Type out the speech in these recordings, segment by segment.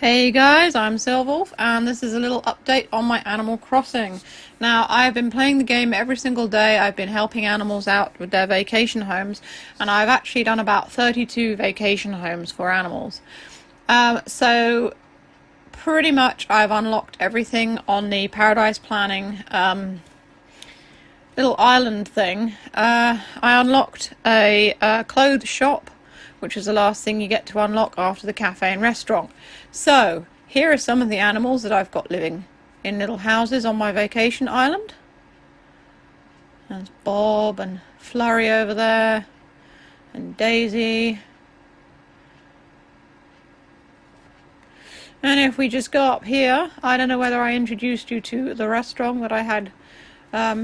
Hey guys, I'm Silverwolf and this is a little update on my Animal Crossing. Now, I've been playing the game every single day. I've been helping animals out with their vacation homes, and I've actually done about 32 vacation homes for animals. So pretty much I've unlocked everything on the Paradise Planning little island thing. I unlocked a clothes shop, which is the last thing you get to unlock after the cafe and restaurant. So, here are some of the animals that I've got living in little houses on my vacation island. There's Bob and Flurry over there, and Daisy. And if we just go up here, I don't know whether I introduced you to the restaurant that I had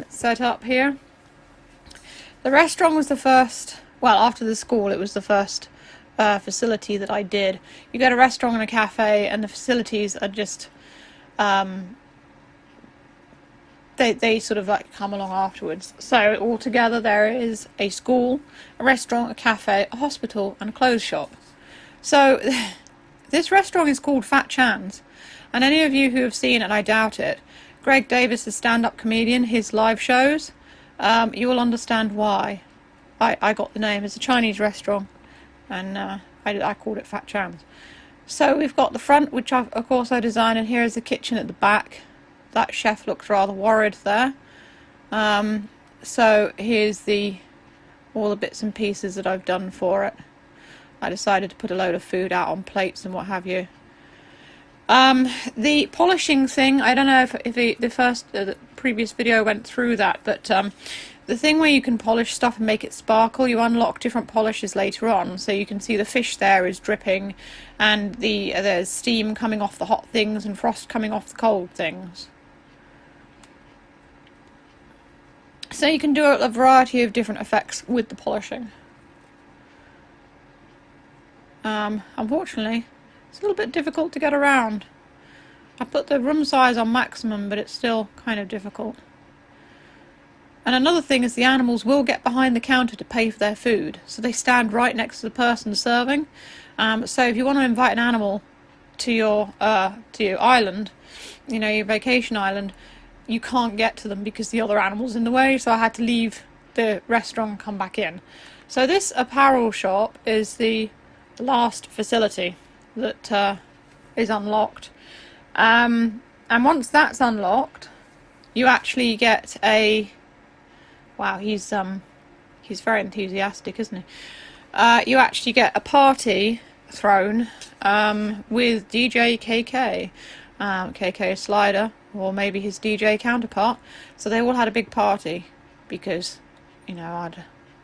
set up here. The restaurant was the first, well, after the school, it was the first facility that I did. You get a restaurant and a cafe, and the facilities are just they sort of like come along afterwards. So altogether there is a school, a restaurant, a cafe, a hospital, and a clothes shop. So this restaurant is called Fat Chan's, and any of you who have seen it, and I doubt it, Greg Davis, a stand-up comedian, his live shows, you will understand why I got the name. It's a Chinese restaurant, and I called it Fat Chan's. So we've got the front, which of course I designed, and here is the kitchen at the back. That chef looks rather worried there. So here's all the bits and pieces that I've done for it. I decided to put a load of food out on plates and what have you. The polishing thing, I don't know if the previous video went through that, but the thing where you can polish stuff and make it sparkle, you unlock different polishes later on. So you can see the fish there is dripping, and there's steam coming off the hot things and frost coming off the cold things. So you can do a variety of different effects with the polishing. Unfortunately, it's a little bit difficult to get around. I put the room size on maximum, but it's still kind of difficult. And another thing is the animals will get behind the counter to pay for their food, so they stand right next to the person serving. So if you want to invite an animal to your island, you know, your vacation island, you can't get to them because the other animal's in the way, so I had to leave the restaurant and come back in. So this apparel shop is the last facility that is unlocked. And once that's unlocked, you actually get a... Wow, he's very enthusiastic, isn't he? You actually get a party thrown with DJ KK. KK Slider, or maybe his DJ counterpart. So they all had a big party because, you know,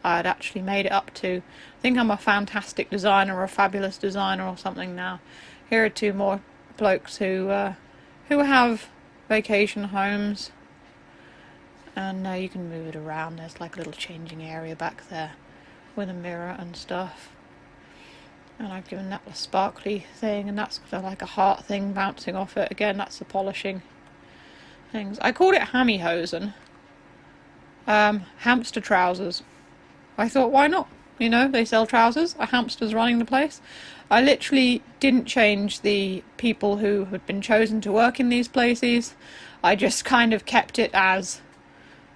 I'd actually made it up to... I think I'm a fantastic designer or a fabulous designer or something now. Here are two more blokes who have vacation homes. And you can move it around. There's like a little changing area back there with a mirror and stuff. And I've given that a sparkly thing, and that's like a heart thing bouncing off it. Again, that's the polishing things. I called it Hammy-hosen. Hamster trousers. I thought, why not? You know, they sell trousers. A hamster's running the place. I literally didn't change the people who had been chosen to work in these places. I just kind of kept it as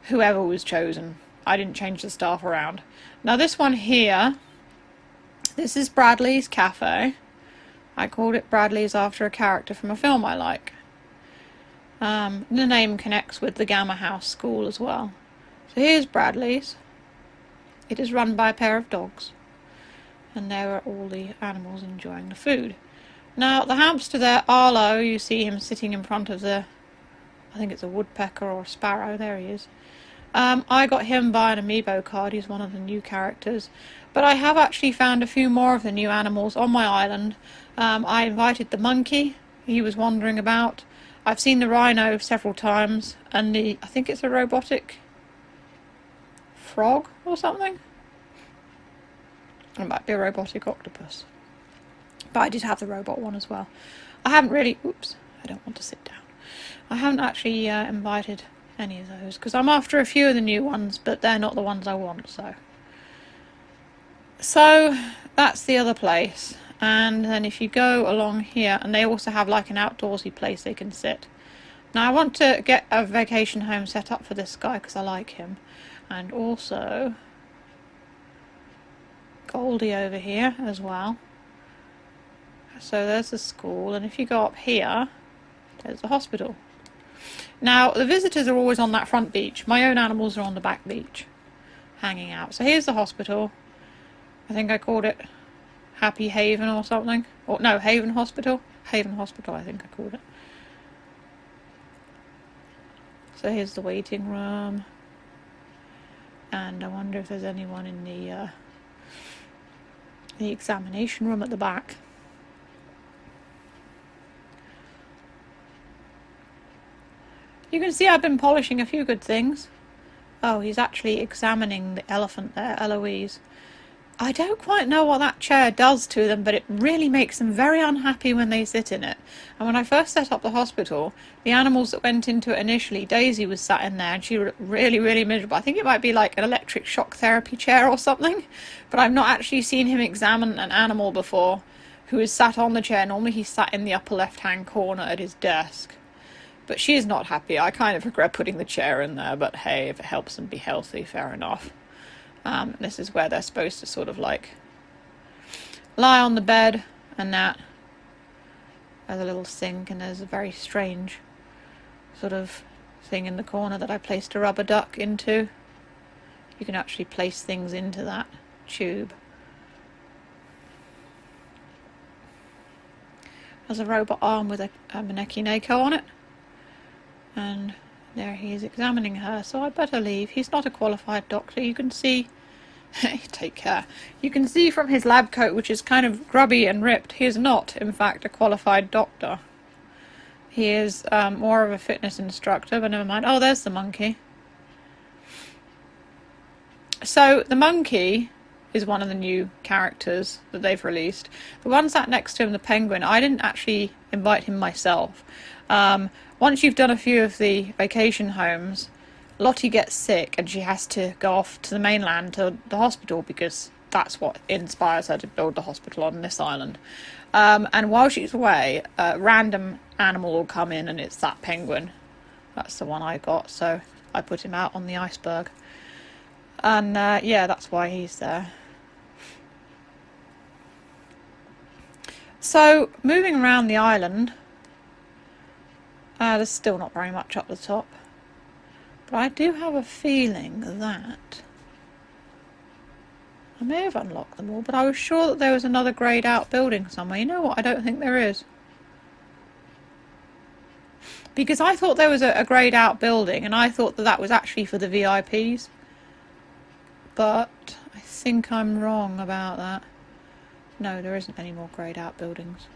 whoever was chosen. I didn't change the staff around. Now this one here, this is Bradley's Café. I called it Bradley's after a character from a film I like. The name connects with the Gamma House School as well. So here's Bradley's. It is run by a pair of dogs. And there are all the animals enjoying the food. Now the hamster there, Arlo, you see him sitting in front of I think it's a woodpecker or a sparrow, there he is. I got him by an amiibo card, he's one of the new characters. But I have actually found a few more of the new animals on my island. I invited the monkey, he was wandering about. I've seen the rhino several times, and I think it's a robotic frog or something. It might be a robotic octopus. But I did have the robot one as well. I haven't really... Oops, I don't want to sit down. I haven't actually invited any of those, because I'm after a few of the new ones, but they're not the ones I want, so... So, that's the other place. And then if you go along here, and they also have like an outdoorsy place they can sit. Now I want to get a vacation home set up for this guy because I like him. And also Goldie over here as well. So there's the school, and if you go up here, there's the hospital. Now the visitors are always on that front beach. My own animals are on the back beach, hanging out. So here's the hospital. I think I called it Happy Haven or something. Or no, Haven Hospital. Haven Hospital, I think I called it. So here's the waiting room. And I wonder if there's anyone in the examination room at the back. You can see I've been polishing a few good things. Oh, he's actually examining the elephant there, Eloise. I don't quite know what that chair does to them, but it really makes them very unhappy when they sit in it. And when I first set up the hospital, the animals that went into it initially, Daisy was sat in there and she was really, really miserable. I think it might be like an electric shock therapy chair or something, but I've not actually seen him examine an animal before who is sat on the chair. Normally he's sat in the upper left-hand corner at his desk. But she is not happy. I kind of regret putting the chair in there, but hey, if it helps them be healthy, fair enough. This is where they're supposed to sort of like lie on the bed, and that. There's a little sink, and there's a very strange sort of thing in the corner that I placed a rubber duck into. You can actually place things into that tube. There's a robot arm with a Maneki Neko on it. And there he is examining her, so I better leave. He's not a qualified doctor. You can see, take care. You can see from his lab coat, which is kind of grubby and ripped, he is not, in fact, a qualified doctor. He is more of a fitness instructor, but never mind. Oh, there's the monkey. So the monkey is one of the new characters that they've released. The one sat next to him, the penguin, I didn't actually invite him myself. Once you've done a few of the vacation homes, Lottie gets sick and she has to go off to the mainland to the hospital because that's what inspires her to build the hospital on this island. And while she's away, a random animal will come in, and it's that penguin. That's the one I got, so I put him out on the iceberg. And yeah, that's why he's there. So, moving around the island, there's still not very much up the top. But I do have a feeling that I may have unlocked them all, but I was sure that there was another greyed out building somewhere. You know what? I don't think there is. Because I thought there was a greyed out building, and I thought that that was actually for the VIPs. But I think I'm wrong about that. No, there isn't any more greyed out buildings.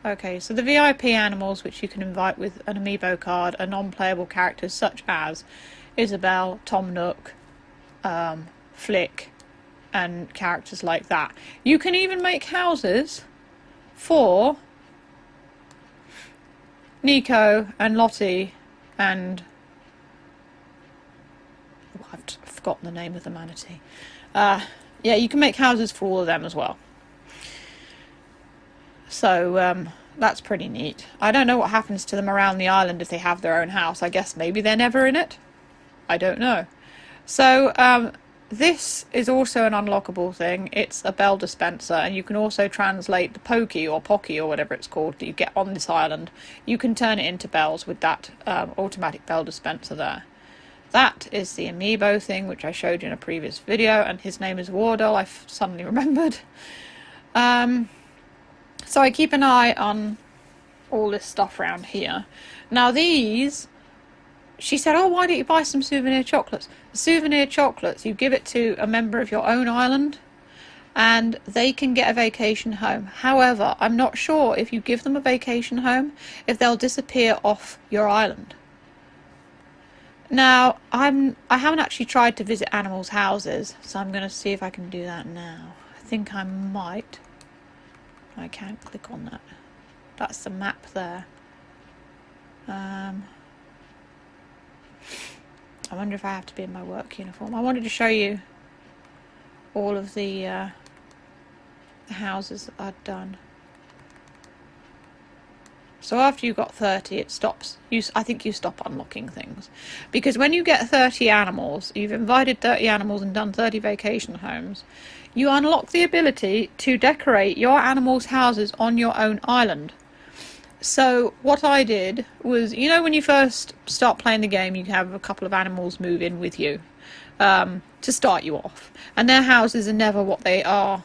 Okay, so the VIP animals, which you can invite with an amiibo card, are non-playable characters such as Isabel, Tom Nook, Flick, and characters like that. You can even make houses for Nico and Lottie and... oh, I've forgotten the name of the manatee. Yeah, you can make houses for all of them as well. So, that's pretty neat. I don't know what happens to them around the island if they have their own house. I guess maybe they're never in it. I don't know. So, this is also an unlockable thing. It's a bell dispenser, and you can also translate the Pokey or Pocky or whatever it's called that you get on this island. You can turn it into bells with that automatic bell dispenser there. That is the amiibo thing, which I showed you in a previous video, and his name is Wardell, I've suddenly remembered. So I keep an eye on all this stuff around here. Now these, she said, oh, why don't you buy some souvenir chocolates? The souvenir chocolates, you give it to a member of your own island, and they can get a vacation home. However, I'm not sure if you give them a vacation home, if they'll disappear off your island. Now, I haven't actually tried to visit animals' houses, so I'm going to see if I can do that now. I think I might. I can't click on that. That's the map there. I wonder if I have to be in my work uniform. I wanted to show you all of the the houses are done. So after you've got 30, it stops. I think you stop unlocking things. Because when you get 30 animals, you've invited 30 animals and done 30 vacation homes, you unlock the ability to decorate your animals' houses on your own island. So what I did was, you know, when you first start playing the game, you have a couple of animals move in with you to start you off. And their houses are never what they are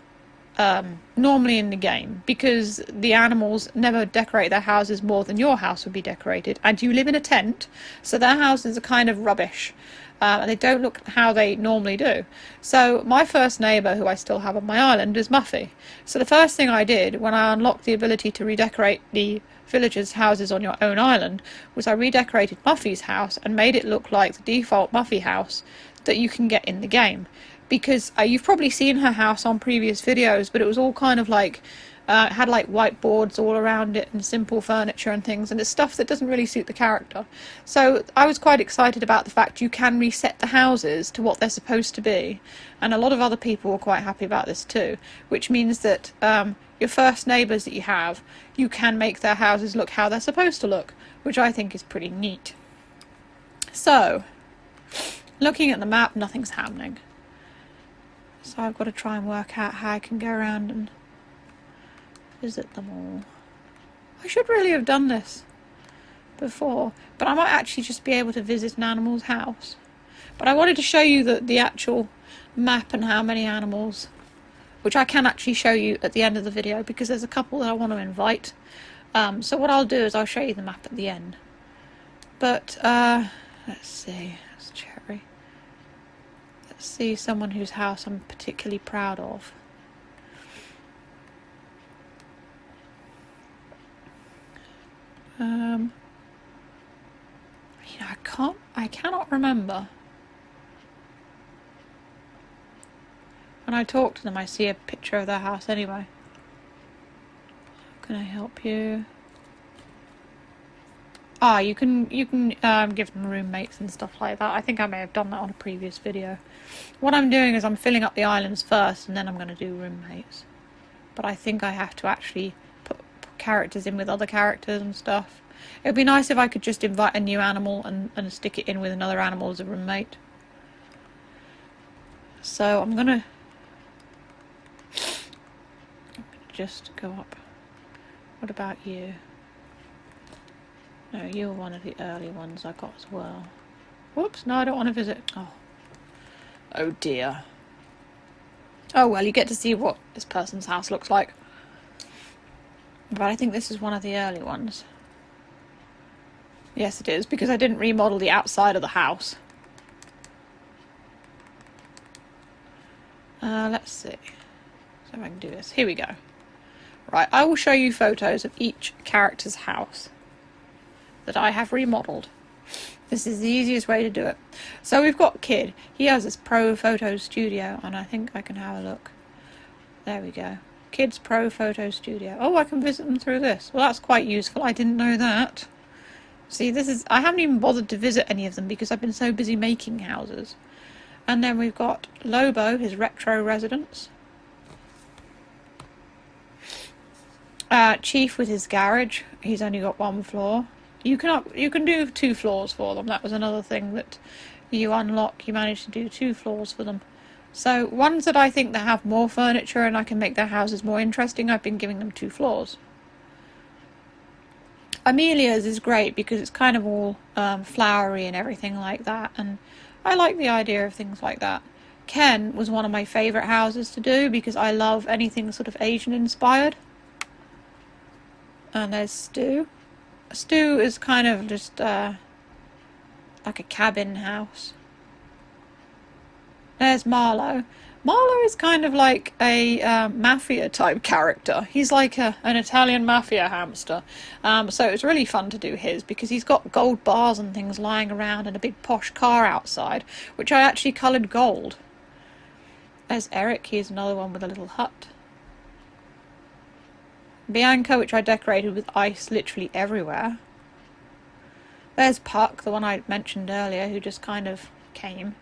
normally in the game, because the animals never decorate their houses more than your house would be decorated, and you live in a tent, so their houses are kind of rubbish, and they don't look how they normally do. So my first neighbour, who I still have on my island, is Muffy. So the first thing I did when I unlocked the ability to redecorate the villagers' houses on your own island was I redecorated Muffy's house and made it look like the default Muffy house that you can get in the game. Because you've probably seen her house on previous videos, but it was all kind of like, had like whiteboards all around it and simple furniture and things, and it's stuff that doesn't really suit the character. So I was quite excited about the fact you can reset the houses to what they're supposed to be, and a lot of other people were quite happy about this too, which means that your first neighbours that you have, you can make their houses look how they're supposed to look, which I think is pretty neat. So, looking at the map, nothing's happening. So I've got to try and work out how I can go around and visit them all. I should really have done this before, but I might actually just be able to visit an animal's house. But I wanted to show you the actual map and how many animals, which I can actually show you at the end of the video, because there's a couple that I want to invite. So what I'll do is I'll show you the map at the end. But let's see. See someone whose house I'm particularly proud of. You know, I cannot remember. When I talk to them, I see a picture of their house anyway. How can I help you? You can give them roommates and stuff like that. I think I may have done that on a previous video. What I'm doing is I'm filling up the islands first, and then I'm going to do roommates. But I think I have to actually put characters in with other characters and stuff. It would be nice if I could just invite a new animal and stick it in with another animal as a roommate. So I'm going to just go up. What about you? No, you were one of the early ones I got as well. Whoops, no, I don't want to visit. Oh dear. Oh well, you get to see what this person's house looks like. But I think this is one of the early ones. Yes, it is, because I didn't remodel the outside of the house. Let's see. So if I can do this. Here we go. Right, I will show you photos of each character's house that I have remodeled. This is the easiest way to do it. So we've got Kid. He has this Pro Photo Studio, and I think I can have a look. There we go. Kid's Pro Photo Studio. Oh, I can visit them through this. Well, that's quite useful. I didn't know that. See, I haven't even bothered to visit any of them because I've been so busy making houses. And then we've got Lobo, his retro residence. Chief with his garage. He's only got one floor. You can do 2 floors for them. That was another thing that you unlock. You manage to do 2 floors for them. So ones that I think that have more furniture and I can make their houses more interesting, I've been giving them 2 floors. Amelia's is great because it's kind of all flowery and everything like that, and I like the idea of things like that. Ken was one of my favourite houses to do because I love anything sort of Asian inspired. And there's Stu. Stu is kind of just like a cabin house. There's Marlowe. Marlowe is kind of like a mafia type character. He's like an Italian mafia hamster. So it's really fun to do his because he's got gold bars and things lying around and a big posh car outside, which I actually coloured gold. There's Eric. He's another one with a little hut. Bianca, which I decorated with ice literally everywhere. There's Puck, the one I mentioned earlier, who just kind of came.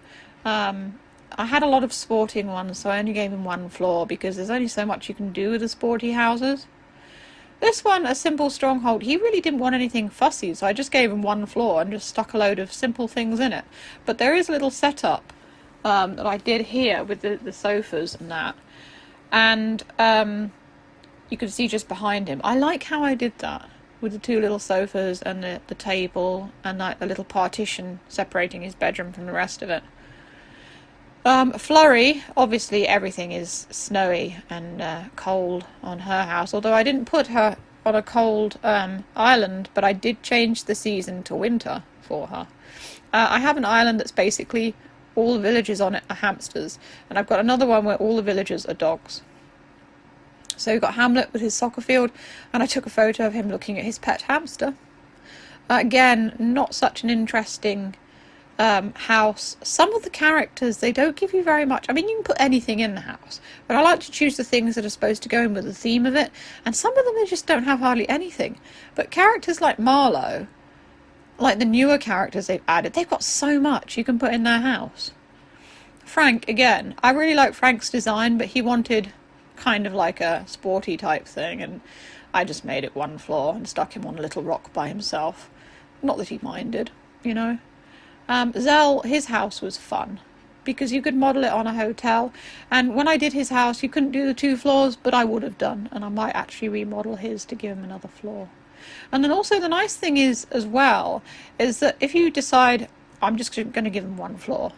I had a lot of sporting ones, so I only gave him one floor because there's only so much you can do with the sporty houses. This one, a simple stronghold, he really didn't want anything fussy, so I just gave him one floor and just stuck a load of simple things in it. But there is a little setup that I did here with the sofas and that. And you can see just behind him. I like how I did that with the two little sofas and the table and like the little partition separating his bedroom from the rest of it. Flurry, obviously everything is snowy and cold on her house, although I didn't put her on a cold island, but I did change the season to winter for her. I have an island that's basically all the villagers on it are hamsters, and I've got another one where all the villagers are dogs. So you've got Hamlet with his soccer field, and I took a photo of him looking at his pet hamster. Again, not such an interesting house. Some of the characters, they don't give you very much. I mean, you can put anything in the house, but I like to choose the things that are supposed to go in with the theme of it, and some of them they just don't have hardly anything. But characters like Marlowe, like the newer characters they've added, they've got so much you can put in their house. Frank, again, I really like Frank's design, but he wanted kind of like a sporty type thing, and I just made it one floor and stuck him on a little rock by himself. Not that he minded, you know. Zell, his house was fun because you could model it on a hotel, and when I did his house you couldn't do the 2 floors, but I would have done, and I might actually remodel his to give him another floor. And then also the nice thing is as well is that if you decide I'm just going to give him 1 floor,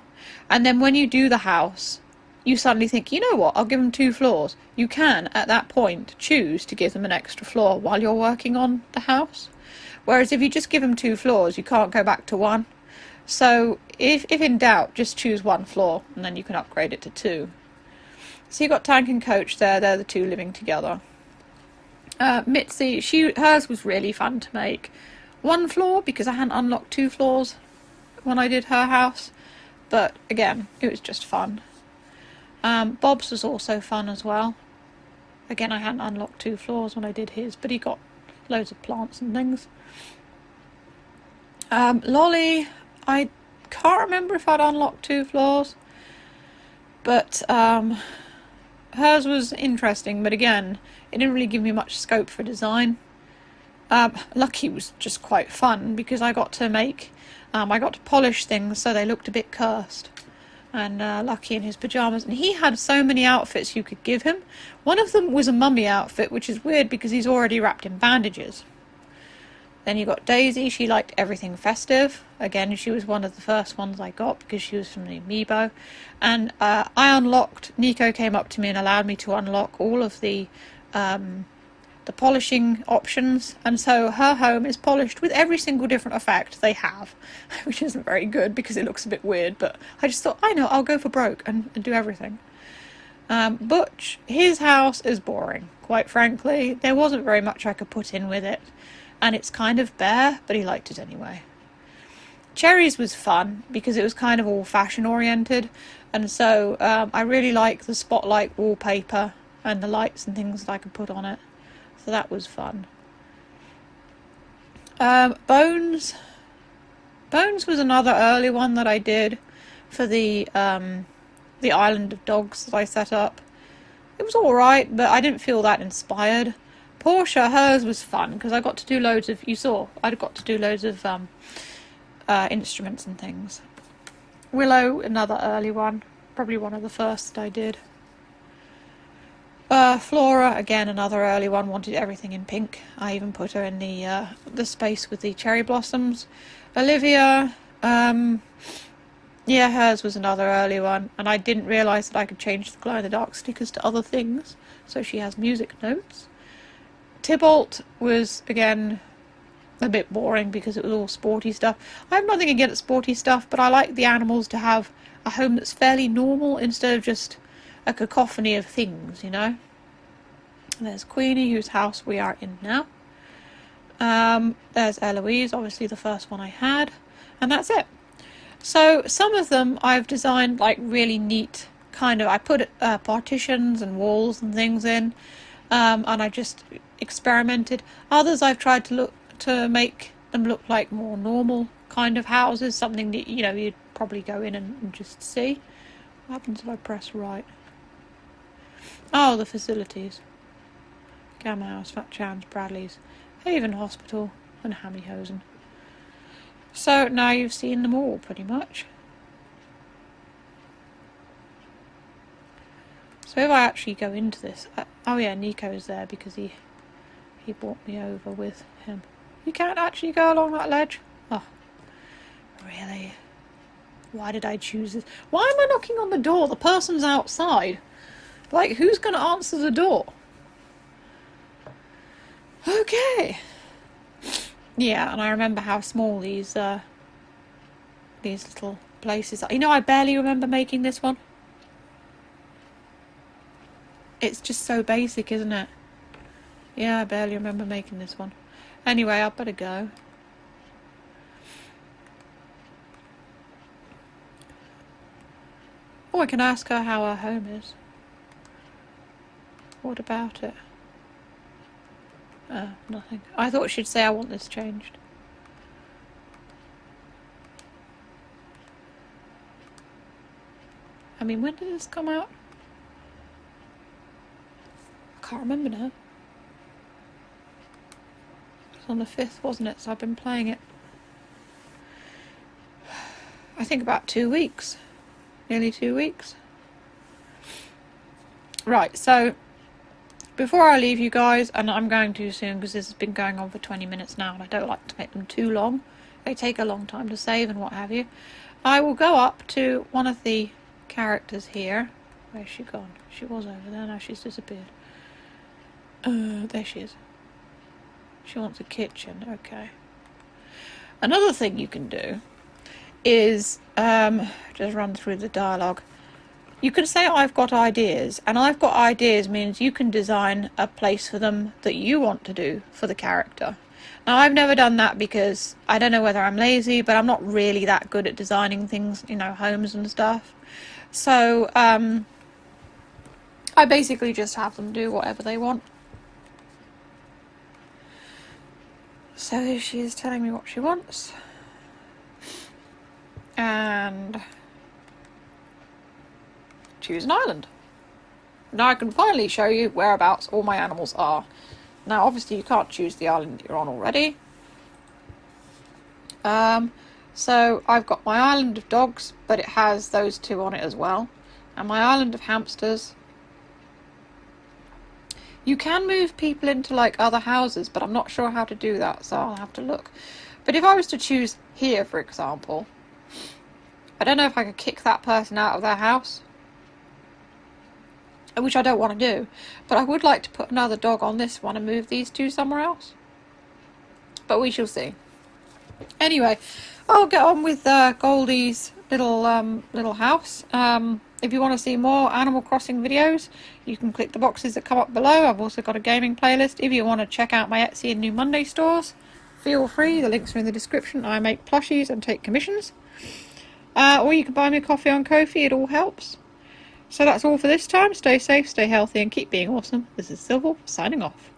and then when you do the house you suddenly think, you know what, I'll give them 2 floors, you can at that point choose to give them an extra floor while you're working on the house. Whereas if you just give them 2 floors, you can't go back to 1. So if in doubt, just choose 1 floor and then you can upgrade it to 2. So you've got Tank and Coach there, they're the 2 living together. Mitzi, hers was really fun to make. 1 floor because I hadn't unlocked 2 floors when I did her house, but again, it was just fun. Bob's was also fun as well. Again, I hadn't unlocked 2 floors when I did his, but he got loads of plants and things. Lolly, I can't remember if I'd unlocked 2 floors, but hers was interesting, but again, it didn't really give me much scope for design. Lucky was just quite fun because I got to polish things so they looked a bit cursed. And Lucky in his pyjamas, and he had so many outfits you could give him. One of them was a mummy outfit, which is weird because he's already wrapped in bandages. Then you got Daisy, she liked everything festive. Again, she was one of the first ones I got because she was from the Amiibo. And I unlocked, Nico came up to me and allowed me to unlock all of the polishing options, and so her home is polished with every single different effect they have, which isn't very good because it looks a bit weird, but I just thought, I know, I'll go for broke and do everything. Butch, his house is boring, quite frankly. There wasn't very much I could put in with it, and it's kind of bare, but he liked it anyway. Cherry's was fun because it was kind of all fashion oriented, and so I really like the spotlight wallpaper and the lights and things that I could put on it. So that was fun. Bones was another early one that I did for the island of dogs that I set up. It was alright, but I didn't feel that inspired. Portia, hers was fun because I got to do loads of, you saw, I got to do loads of instruments and things. Willow, another early one, probably one of the first that I did. Flora, again, another early one, wanted everything in pink. I even put her in the space with the cherry blossoms. Olivia, yeah, hers was another early one, and I didn't realise that I could change the glow-in-the-dark stickers to other things, so she has music notes. Tybalt was, again, a bit boring because it was all sporty stuff. I have nothing against sporty stuff, but I like the animals to have a home that's fairly normal instead of just a cacophony of things, you know. And there's Queenie, whose house we are in now. There's Eloise, obviously the first one I had, and that's it. So some of them I've designed like really neat kind of, I put partitions and walls and things in, and I just experimented. Others I've tried to make them look like more normal kind of houses, something that, you know, you'd probably go in and just see. What happens if I press right? Oh, the facilities. Gamma House, Fat Chan's, Bradley's, Haven Hospital, and Hamleyhosen. So now you've seen them all, pretty much. So if I actually go into this... oh yeah, Nico's there because he brought me over with him. You can't actually go along that ledge? Oh, really? Why did I choose this? Why am I knocking on the door? The person's outside. Like, who's going to answer the door? Okay. Yeah, and I remember how small these little places are. You know, I barely remember making this one. It's just so basic, isn't it? Yeah, I barely remember making this one. Anyway, I'd better go. Oh, I can ask her how her home is. What about it? Nothing. I thought she'd say I want this changed. I mean, when did this come out? I can't remember now. It was on the 5th, wasn't it? So I've been playing it, I think, about 2 weeks. Nearly 2 weeks. Right, so before I leave you guys, and I'm going to soon because this has been going on for 20 minutes now and I don't like to make them too long. They take a long time to save and what have you. I will go up to one of the characters here. Where's she gone? She was over there, now she's disappeared. There she is. She wants a kitchen, okay. Another thing you can do is, just run through the dialogue. You can say I've got ideas, and I've got ideas means you can design a place for them that you want to do for the character. Now, I've never done that because I don't know whether I'm lazy, but I'm not really that good at designing things, you know, homes and stuff. So, I basically just have them do whatever they want. So here she is telling me what she wants. And choose an island. Now I can finally show you whereabouts all my animals are. Now obviously you can't choose the island you're on already. So I've got my island of dogs, but it has those two on it as well. And my island of hamsters. You can move people into like other houses, but I'm not sure how to do that, so I'll have to look. But if I was to choose here, for example, I don't know if I could kick that person out of their house, which I don't want to do, but I would like to put another dog on this one and move these two somewhere else. But we shall see. Anyway, I'll get on with Goldie's little house. If you want to see more Animal Crossing videos, you can click the boxes that come up below. I've also got a gaming playlist. If you want to check out my Etsy and New Monday stores, feel free. The links are in the description. I make plushies and take commissions. Or you can buy me a coffee on Ko-fi. It all helps. So that's all for this time. Stay safe, stay healthy, and keep being awesome. This is Silver signing off.